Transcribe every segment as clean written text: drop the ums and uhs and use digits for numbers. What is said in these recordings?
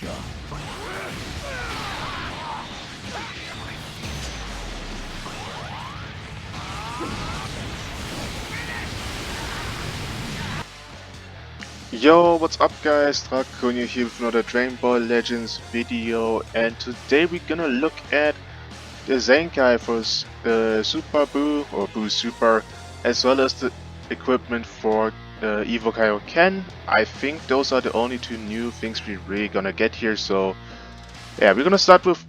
Yo, what's up guys, Dragonball here with another Dragonball Legends video, and today we're gonna look at the zenkai for Super Boo or Boo Super, as well as the equipment for Evoken. I think those are the only two new things we're really gonna get here, so yeah, we're gonna start with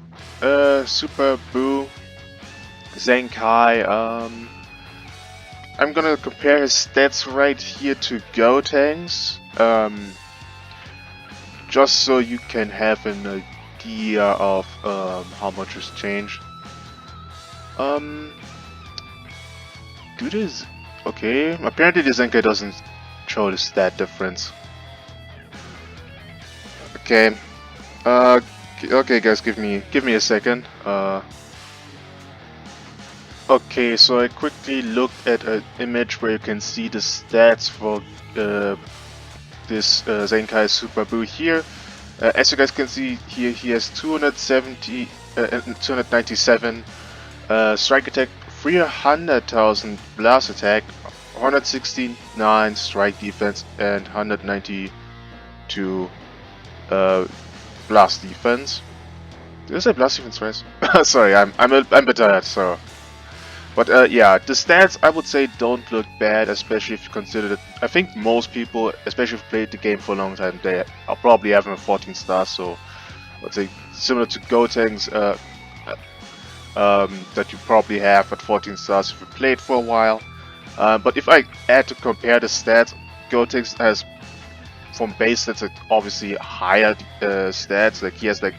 Super Boo zenkai. I'm gonna compare his stats right here to Gotenks, just so you can have an idea of how much has changed. Okay, apparently the Zenkai doesn't show the stat difference. Okay, okay guys, give me a second. Okay, so I quickly looked at an image where you can see the stats for this Zenkai Super Boo here. As you guys can see here, he has 297 strike attack, 300,000 blast attack, 169 strike defense, and 192 blast defense. Did I say blast defense twice? Sorry, I'm a bit tired, so. But yeah, the stats I would say don't look bad, especially if you consider that I think most people, especially if you've played the game for a long time, they are probably having a 14 stars, so I would say similar to Gotenks that you probably have at 14 stars if you played for a while. But if I had to compare the stats, Gotenks has from base stats obviously higher stats. Like he's like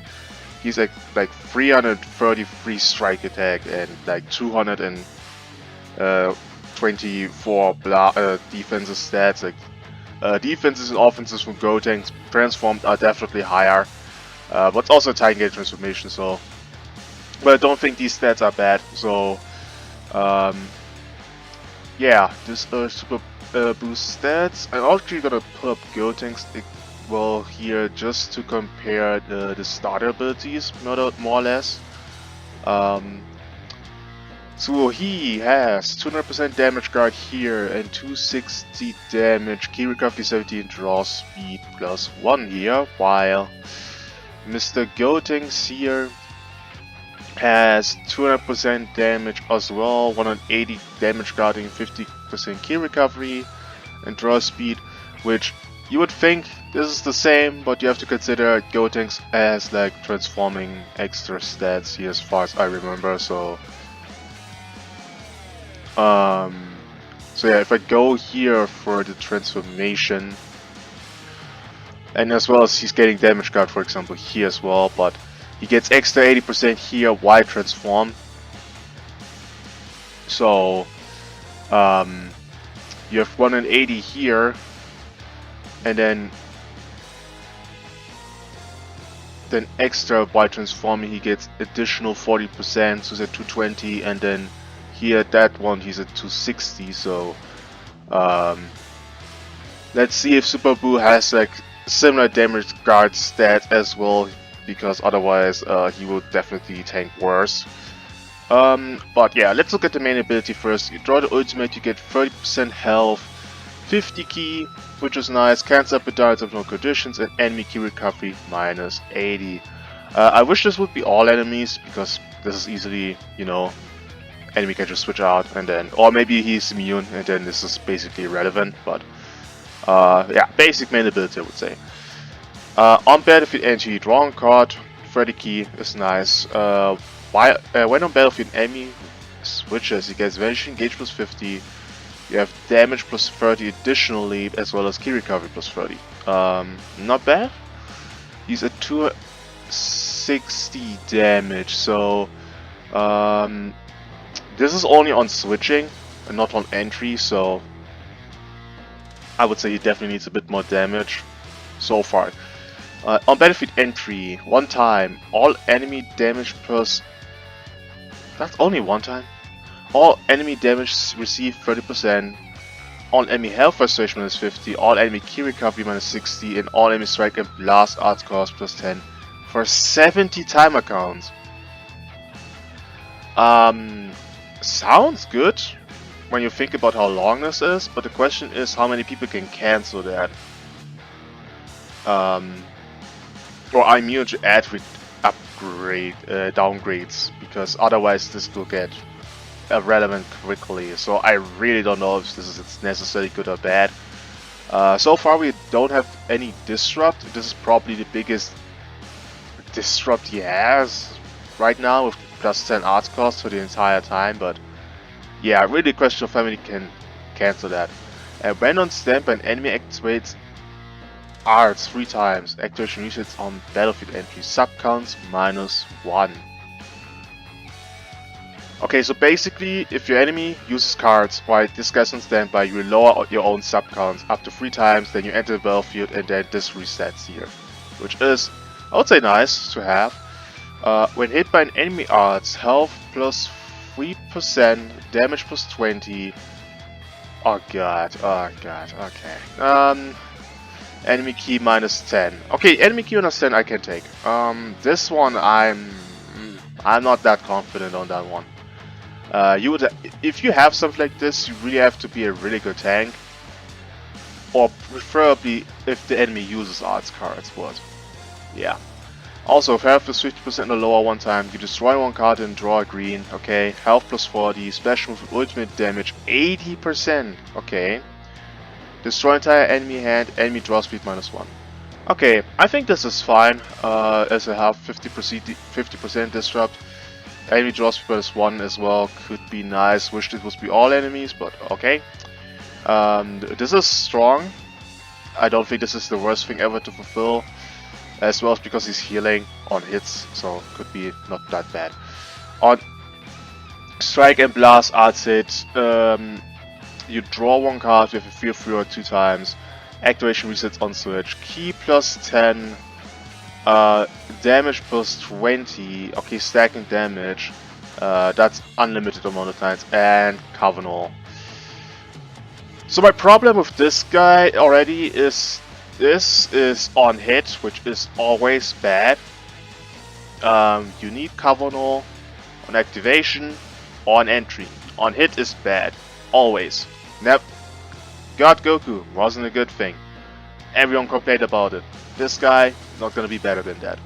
333 strike attack and like 224 defensive stats. Like defenses and offenses from Gotenks transformed are definitely higher, but also a Titan Gate transformation. So, but I don't think these stats are bad. So, yeah, this Super Boost stats. I'm actually gonna pull up Gotenks. Well, here just to compare the starter abilities, more or less. So he has 200% damage guard here and 260 damage, key recovery 70 and draw speed +1 here, while Mr. Gotenks here has 200% damage as well, 180 damage guarding, 50% key recovery and draw speed, which you would think this is the same, but you have to consider Gotenks as like transforming extra stats here as far as I remember, so yeah, if I go here for the transformation, and as well as he's getting damage guard for example here as well, but he gets extra 80% here while transform, so you have 180 here, and then extra by transforming he gets additional 40%, so he's at 220, and then here that one he's at 260, so let's see if Super Boo has like similar damage guard stats as well, because otherwise he will definitely tank worse. But yeah, let's look at the main ability first. You draw the ultimate, you get 30% health, 50 key, which is nice, cancel up with darts of no conditions, and enemy key recovery -80. I wish this would be all enemies, because this is easily, you know, enemy can just switch out and then, or maybe he's immune and then this is basically irrelevant, but yeah, basic main ability I would say. On battlefield entry, draw a card, 30 key is nice. When on battlefield enemy switches, he gets vanishing gauge +50. You have damage +30 additionally, as well as key recovery +30. Not bad. He's at 260 damage, so this is only on switching and not on entry, so I would say he definitely needs a bit more damage so far. On battlefield entry, one time, all enemy damage plus... That's only one time? All enemy damage received 30%. all enemy health restoration minus 50, all enemy key recovery minus 60, and all enemy strike and blast arts cost plus 10 for 70 timer counts. Sounds good when you think about how long this is, but the question is how many people can cancel that. Or I'm immune to downgrades, because otherwise this will get irrelevant quickly. So I really don't know if this is necessarily good or bad. So far we don't have any disrupt. This is probably the biggest disrupt he has right now, with plus 10 arts cost for the entire time. But yeah, really the question of how many can cancel that. And when on stamp, an enemy activates arts 3 times. Activation resets on battlefield entry. Sub counts -1. Okay, so basically, if your enemy uses cards while this guy's on standby, you lower your own sub counts up to 3 times, then you enter the battlefield, and then this resets here. Which is, I would say, nice to have. When hit by an enemy arts, health plus 3%, damage plus 20. Oh god, okay. Enemy key minus 10. Okay, enemy key minus 10 I can take. This one I'm not that confident on that one. If you have something like this, you really have to be a really good tank, or preferably if the enemy uses arts cards. But yeah. Also, if health is 50% or lower one time, you destroy one card and draw a green. Okay, health plus 40, special move with ultimate damage 80%. Okay. Destroy entire enemy hand, enemy draw speed -1. Okay, I think this is fine. As I have 50% disrupt. Enemy draw speed -1 as well could be nice. Wish it would be all enemies, but okay. This is strong. I don't think this is the worst thing ever to fulfill. As well as because he's healing on hits, so could be not that bad. On strike and blast arts hit, you draw one card with a 3/3 2 times. Activation resets on switch. Key plus 10. Damage plus 20. Okay, stacking damage. That's unlimited amount of times. And Covenant. So my problem with this guy already is this is on hit, which is always bad. You need Covenant on activation, on entry. On hit is bad. Always. God Goku wasn't a good thing. Everyone complained about it. This guy, not gonna be better than that.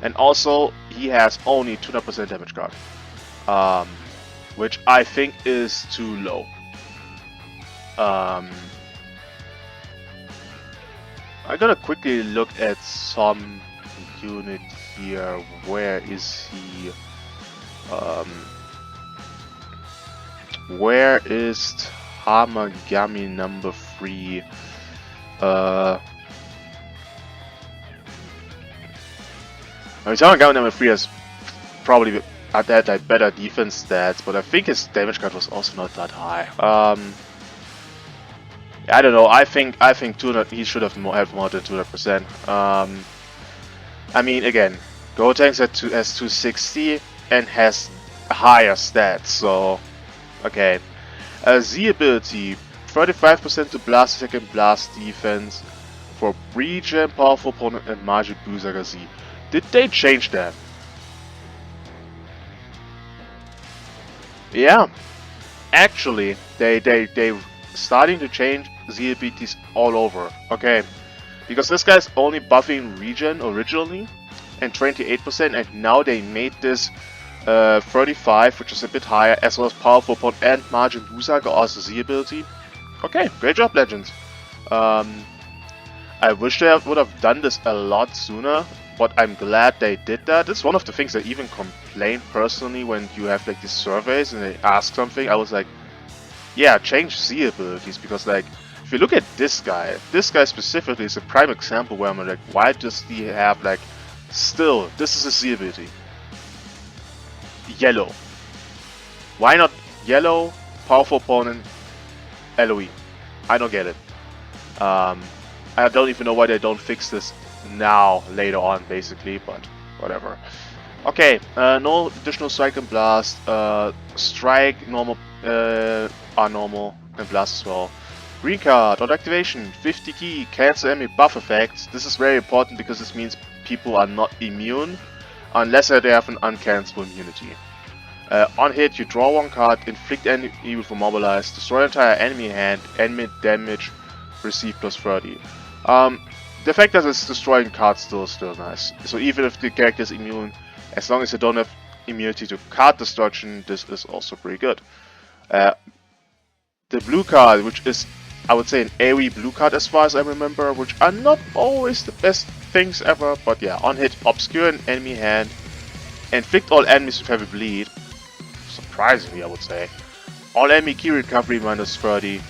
And also, he has only 200% damage card. Which I think is too low. I gotta quickly look at some unit here. Where is he? Where is Tamagami number 3? I mean, Tamagami number 3 has probably had like better defense stats, but I think his damage card was also not that high. I don't know. I think 200. He should have had more than 200%. I mean, again, Gotenks has 260 and has higher stats. So, okay. Z ability, 35% to blast attack and blast defense for regen, powerful opponent, and magic Berserker Z. Did they change that? Yeah, actually, they starting to change Z abilities all over. Okay, because this guy's only buffing regen originally and 28%, and now they made this 35, which is a bit higher, as well as powerful opponent and margin Berserker also Z ability. Okay, great job, Legends. I wish they would have done this a lot sooner, but I'm glad they did that. It's one of the things I even complained personally when you have like these surveys and they ask something. I was like, yeah, change Z abilities, because like, if you look at this guy specifically is a prime example where I'm like, why does he have like, still, this is a Z ability. Yellow. Why not yellow, powerful opponent, LOE? I don't get it. I don't even know why they don't fix this now, later on, basically, but whatever. Okay, no additional strike and blast. Strike, normal, are normal, and blast as well. Green card, on activation, 50 key, cancel enemy buff effects. This is very important because this means people are not immune unless they have an uncancelable immunity. On hit, you draw one card, inflict enemy with immobilize, destroy entire enemy hand, enemy damage, receive plus 30. The fact that it's destroying cards still nice. So even if the character is immune, as long as they don't have immunity to card destruction, this is also pretty good. The blue card, which is, I would say, an AoE blue card as far as I remember, which are not always the best things ever, but yeah, on hit, obscure an enemy hand, inflict all enemies with heavy bleed. Surprisingly, I would say. All enemy key recovery minus 30.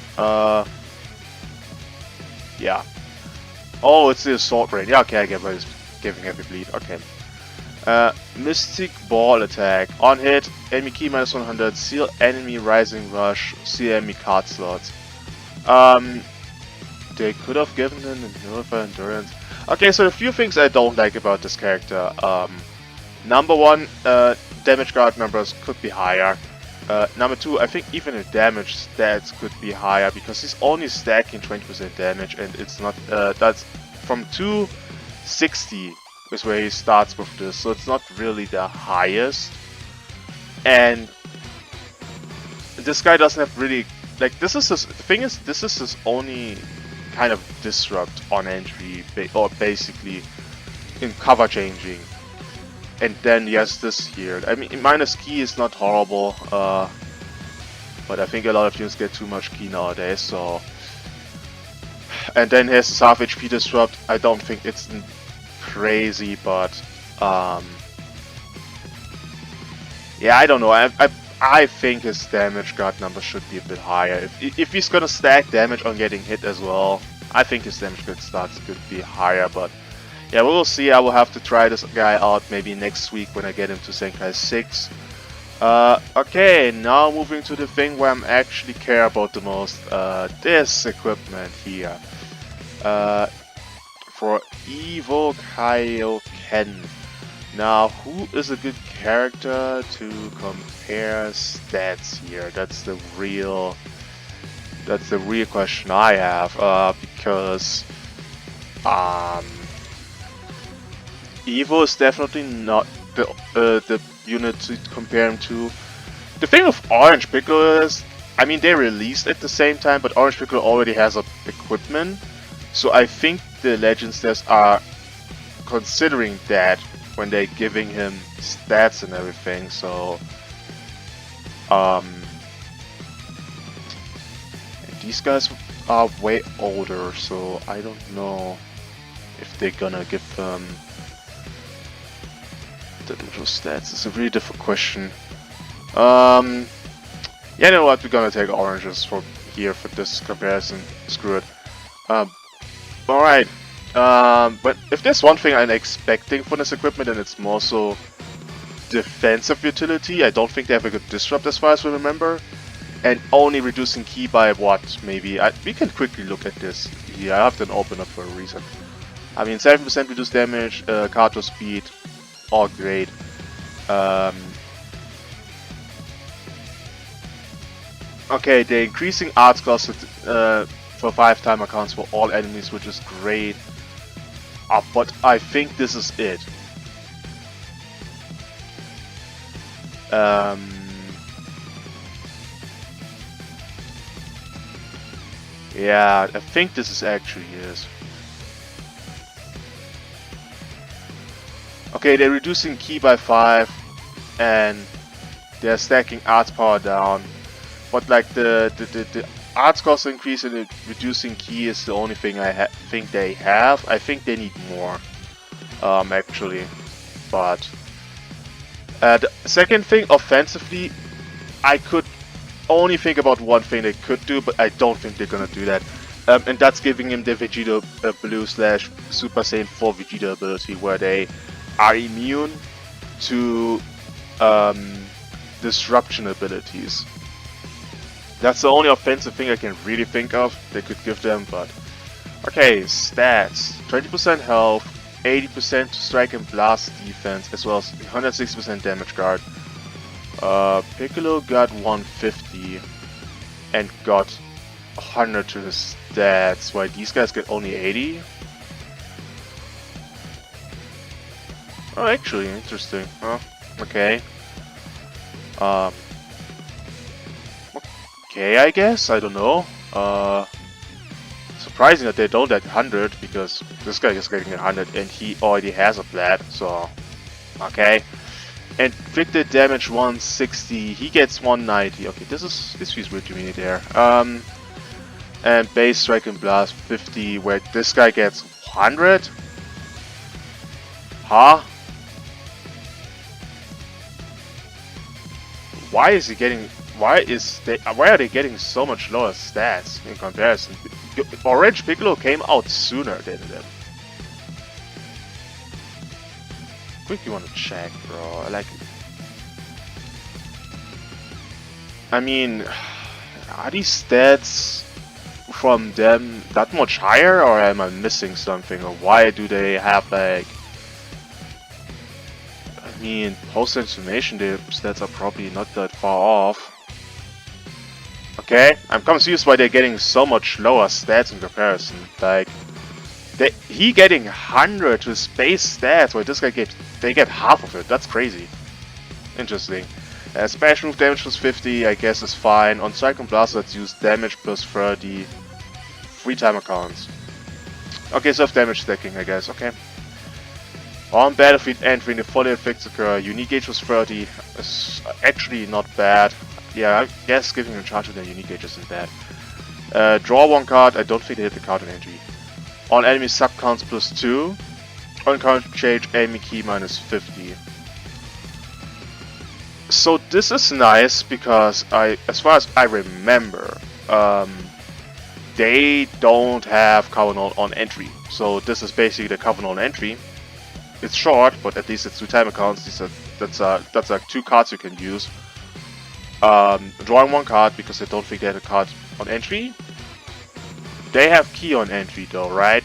Yeah. Oh, it's the assault rain. Yeah, okay, I get why it's giving heavy bleed. Okay. Mystic Ball attack. On hit, enemy key minus 100, seal enemy rising rush, seal enemy card slots. They could have given him Nova endurance. Okay, so a few things I don't like about this character. Number one, damage guard numbers could be higher. Number two, I think even the damage stats could be higher because he's only stacking 20% damage, and it's not. That's from 260 is where he starts with this, so it's not really the highest. And this guy doesn't have really like this is his. The thing is, this is his only kind of disrupt on entry, or basically in cover changing. And then he has this here. I mean, minus key is not horrible, but I think a lot of units get too much key nowadays, so... And then he has this half HP disrupt. I don't think it's crazy, but... yeah, I don't know. I think his damage guard number should be a bit higher. If he's gonna stack damage on getting hit as well, I think his damage guard stats could be higher, but... yeah, we will see. I will have to try this guy out maybe next week when I get him to Zenkai 6. Okay, now moving to the thing where I'm actually care about the most. This equipment here. For Evoken. Now, who is a good character to compare stats here? That's the real question I have. Because Evo is definitely not the unit to compare him to. The thing with Orange Piccolo is, I mean, they released at the same time, but Orange Piccolo already has equipment, so I think the Legends devs are considering that when they're giving him stats and everything. So, and these guys are way older, so I don't know if they're gonna give them the little stats. It's a really difficult question. Yeah, you know what? We're gonna take oranges for this comparison. Screw it. Alright. But if there's one thing I'm expecting from this equipment, then it's more so defensive utility. I don't think they have a good disrupt as far as we remember. And only reducing key by what? Maybe. We can quickly look at this here. I have to open up for a reason. I mean, 7% reduced damage, card to speed, all great. Okay, they're increasing arts cost for 5-time accounts for all enemies, which is great. But I think this is it. Yeah, I think this is actually it. Okay, they're reducing key by 5, and they're stacking arts power down. But like the arts cost increase and the reducing key is the only thing I think they have. I think they need more, actually. But the second thing, offensively, I could only think about one thing they could do, but I don't think they're gonna do that. And that's giving him the Vegeta Blue / Super Saiyan 4 Vegeta ability, where they are immune to disruption abilities. That's the only offensive thing I can really think of they could give them, but... okay, stats. 20% health, 80% strike and blast defense, as well as 160% damage guard. Piccolo got 150 and got 100 to his stats, while these guys get only 80. Oh, actually, interesting. Huh? Okay. Um. Okay, I guess. I don't know. Surprising that they don't at 100, because this guy is getting 100 and he already has a plat. So, okay. Inflicted damage 160. He gets 190. Okay, this feels weird to me there. And base strike and blast 50, where this guy gets 100. Huh? Why is he getting? Why are they getting so much lower stats in comparison? Orange Piccolo came out sooner than them. Quick, you want to check, bro? Like, I mean, are these stats from them that much higher, or am I missing something? Or why do they have like? I mean, post-transformation, the stats are probably not that far off. Okay, I'm confused why they're getting so much lower stats in comparison. Like, he getting 100 to base stats, while this guy they get half of it. That's crazy. Interesting. Smash move damage plus 50, I guess is fine. On Strike and Blast, let's use damage plus 30. 3 timer counts. Okay, so damage stacking, I guess. Okay. On battlefield entering, the fully effects occur. Unique gauge was 30. It's actually not bad. Yeah, I guess giving him charge with the unique gauge isn't bad. Draw 1 card. I don't think they hit the card on entry. On enemy sub counts plus 2. On current change, enemy key minus 50. So this is nice because as far as I remember, they don't have Covenant on entry. So this is basically the Covenant on entry. It's short, but at least it's 2 timer counts. That's like 2 cards you can use. Drawing 1 card because I don't think they had a card on entry. They have key on entry though, right?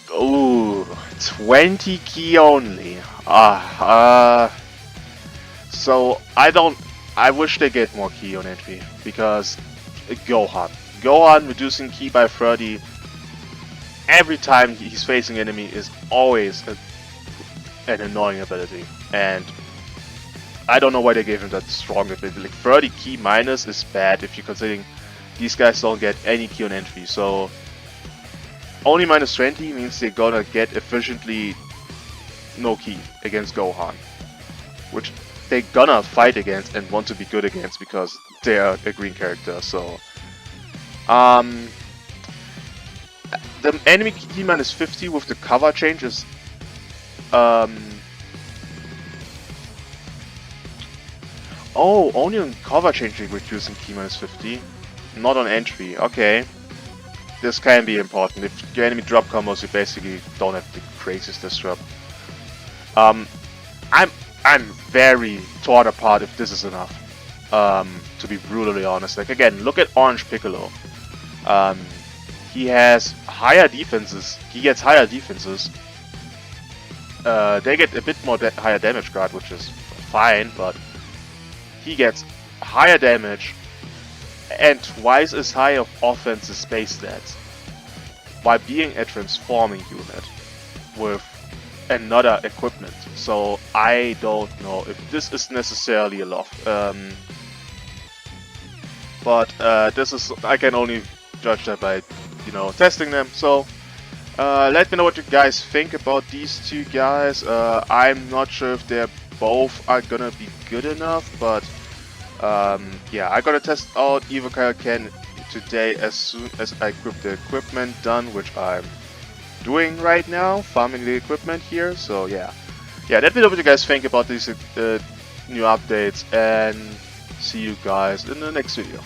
Oh, 20 key only. So I wish they get more key on entry because Gohan reducing key by 30 every time he's facing enemy is always an annoying ability, and I don't know why they gave him that strong ability. Like 30 key minus is bad if you're considering these guys don't get any key on entry. So only minus 20 means they're gonna get efficiently no key against Gohan, which they're gonna fight against and want to be good against because they're a green character. So the enemy key minus 50 with the cover change is oh, only on cover changing reducing key minus 50, not on entry. Okay, this can be important. If your enemy drop combos, you basically don't have the craziest disrupt. I'm very torn apart if this is enough. To be brutally honest, like again, look at Orange Piccolo. He has higher defenses. He gets higher defenses. They get a bit more higher damage guard, which is fine, but he gets higher damage and twice as high of offensive space stats while being a transforming unit with another equipment. So I don't know if this is necessarily a lot. But this is, I can only judge that by, you know, testing them. So let me know what you guys think about these two guys. I'm not sure if they're both are gonna be good enough, but yeah, I'm gonna test out Evoken today as soon as I equip the equipment done, which I'm doing right now, farming the equipment here. So yeah, let me know what you guys think about these new updates, and see you guys in the next video.